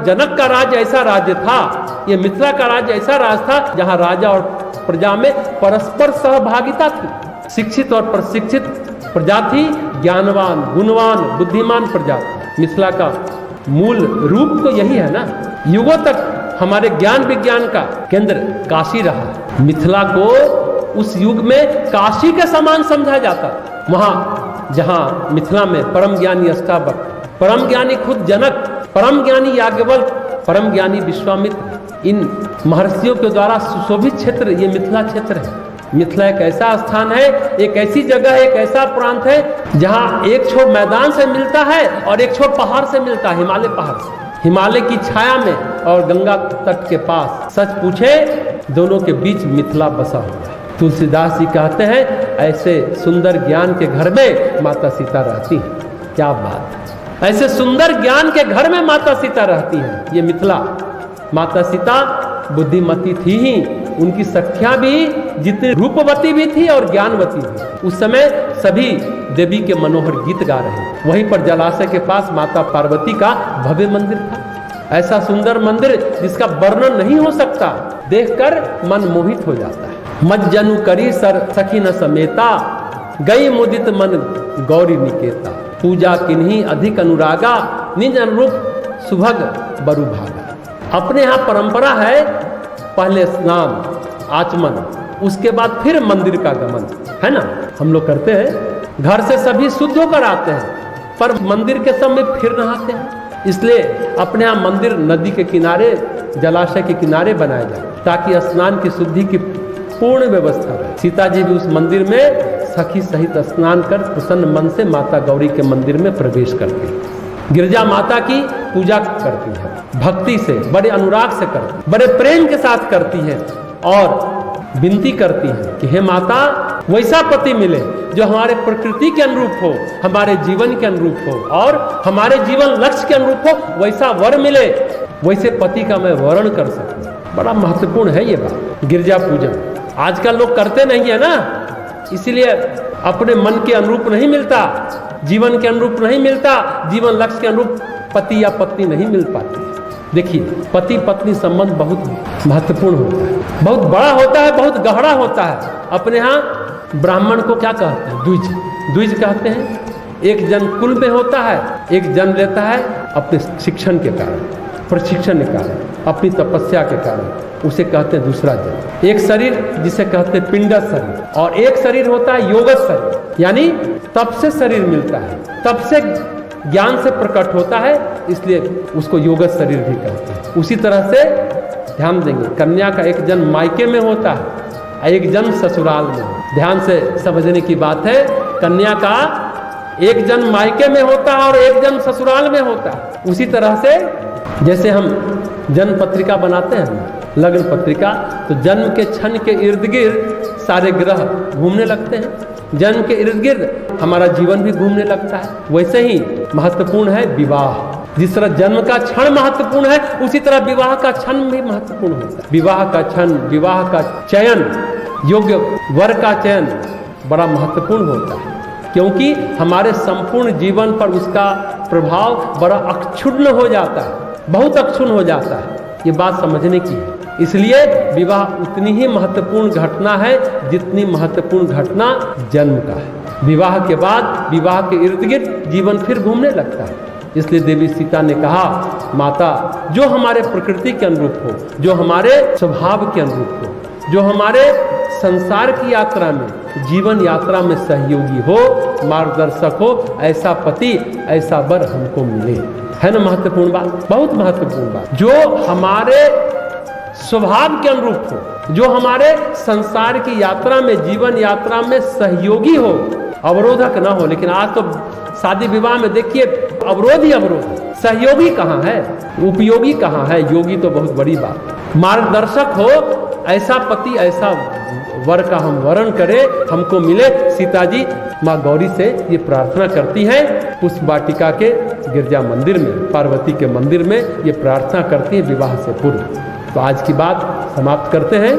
जनक का राज्य ऐसा राज्य था, ये मिथिला का राज्य ऐसा राज था जहां राजा और प्रजा में परस्पर सहभागिता थी। शिक्षित और प्रशिक्षित प्रजा थी, ज्ञानवान, गुणवान, बुद्धिमान प्रजा थी। मिथिला का मूल रूप तो यही है ना। युगों तक हमारे ज्ञान विज्ञान का केंद्र काशी रहा। मिथिला को उस युग में काशी के समान समझा जाता। वहां जहां मिथिला में परम ज्ञानी अष्टावक्र, परम ज्ञानी खुद जनक, परम ज्ञानी याज्ञवल्क्य, परम ज्ञानी विश्वामित्र, इन महर्षियों के द्वारा सुशोभित क्षेत्र ये मिथिला क्षेत्र है। मिथिला एक ऐसा स्थान है, एक ऐसी जगह है, एक ऐसा प्रांत है जहां एक छोर मैदान से मिलता है और एक छोर पहाड़ से मिलता है, हिमालय पहाड़ से। हिमालय की छाया में और गंगा तट के पास, सच पूछे दोनों के बीच मिथिला बसा हुआ है। तुलसीदास जी कहते हैं ऐसे सुंदर ज्ञान के घर में माता सीता रहती है। क्या बात है, ऐसे सुंदर ज्ञान के घर में माता सीता रहती है। ये मिथिला, माता सीता बुद्धिमती थी ही, उनकी सख्या भी जितनी रूपवती भी थी और ज्ञानवती भी। उस समय सभी देवी के मनोहर गीत गा रहे हैं। वहीं पर जलाशय के पास माता पार्वती का भव्य मंदिर था। ऐसा सुंदर मंदिर जिसका वर्णन नहीं हो सकता, देखकर मन मोहित हो जाता है। मज्जनु करी सर सखी न समेता, गई मुदित मन गौरी निकेता, पूजा किन्हीं अधिक अनुरागा, निज अनुरूप सुभग बरु भागा। अपने यहाँ परंपरा है पहले स्नान आचमन, उसके बाद फिर मंदिर का गमन, है ना। हम लोग करते हैं, घर से सभी शुद्ध होकर आते हैं, पर मंदिर के समय फिर नहाते हैं। इसलिए अपने यहाँ मंदिर नदी के किनारे, जलाशय के किनारे बनाया जाए ताकि स्नान की शुद्धि की पूर्ण व्यवस्था रहे। सीता जी भी उस मंदिर में सखी सहित स्नान कर प्रसन्न मन से माता गौरी के मंदिर में प्रवेश करती है। गिरजा माता की पूजा करती है, भक्ति से, बड़े अनुराग से करती है, बड़े प्रेम के साथ करती है और विनती करती है कि हे माता, वैसा पति मिले जो हमारे प्रकृति के अनुरूप हो, हमारे जीवन के अनुरूप हो और हमारे जीवन लक्ष्य के अनुरूप हो। वैसा वर मिले, वैसे पति का मैं वर्ण कर सकूं। बड़ा महत्वपूर्ण है ये बात। गिरजा पूजन आजकल लोग करते नहीं है ना, इसीलिए अपने मन के अनुरूप नहीं मिलता, जीवन के अनुरूप नहीं मिलता, जीवन लक्ष्य के अनुरूप पति या पत्नी नहीं मिल पाती। देखिए, पति पत्नी संबंध बहुत महत्वपूर्ण होता है, बहुत बड़ा होता है, बहुत गहरा होता है। अपने यहाँ ब्राह्मण को क्या कहते हैं? द्विज, द्विज कहते हैं। एक जन कुल में होता है, एक जन्म लेता है अपने शिक्षण के कारण, प्रशिक्षण के कारण, अपनी तपस्या के कारण, उसे कहते हैं दूसरा जन्म। एक शरीर जिसे कहते हैं पिंडज शरीर, और एक शरीर होता है योगज शरीर, यानी तब से शरीर मिलता है, तब से ज्ञान से प्रकट होता है, इसलिए उसको योगज शरीर भी कहते हैं। उसी तरह से ध्यान देंगे, कन्या का एक जन्म मायके में होता है, एक जन्म ससुराल में। ध्यान से समझने की बात है, कन्या का एक जन्म मायके में होता है और एक जन्म ससुराल में होता है। उसी तरह से जैसे हम जन्म पत्रिका बनाते हैं, लग्न पत्रिका, तो जन्म के क्षण के इर्द गिर्द सारे ग्रह घूमने लगते हैं, जन्म के इर्द गिर्द हमारा जीवन भी घूमने लगता है। वैसे ही महत्वपूर्ण है विवाह। जिस तरह जन्म का क्षण महत्वपूर्ण है, उसी तरह विवाह का क्षण भी महत्वपूर्ण होता है। विवाह का क्षण, विवाह का चयन, योग्य वर का चयन बड़ा महत्वपूर्ण होता है, क्योंकि हमारे संपूर्ण जीवन पर उसका प्रभाव बड़ा अक्षुण्ण हो जाता है, बहुत अक्षुण्ण हो जाता है। ये बात समझने की है। इसलिए विवाह उतनी ही महत्वपूर्ण घटना है जितनी महत्वपूर्ण घटना जन्म का है। विवाह के बाद विवाह के इर्द गिर्द जीवन फिर घूमने लगता है। इसलिए देवी सीता ने कहा, माता जो हमारे प्रकृति के अनुरूप हो, जो हमारे स्वभाव के अनुरूप हो, जो हमारे संसार की यात्रा में, जीवन यात्रा में सहयोगी हो, मार्गदर्शक हो, ऐसा पति, ऐसा वर हमको मिले। है ना महत्वपूर्ण बात, बहुत महत्वपूर्ण बात। जो हमारे स्वभाव के अनुरूप हो, जो हमारे संसार की यात्रा में, जीवन यात्रा में सहयोगी हो, अवरोधक ना हो। लेकिन आज तो शादी विवाह में देखिए अवरोध ही अवरोध, सहयोगी कहाँ है, उपयोगी कहाँ है, योगी तो बहुत बड़ी बात। मार्गदर्शक हो ऐसा पति, ऐसा वर का हम वरण करें, हमको मिले। सीता जी माँ गौरी से ये प्रार्थना करती हैं, पुष्प वाटिका के गिरजा मंदिर में, पार्वती के मंदिर में ये प्रार्थना करती हैं विवाह से पूर्व। तो आज की बात समाप्त करते हैं।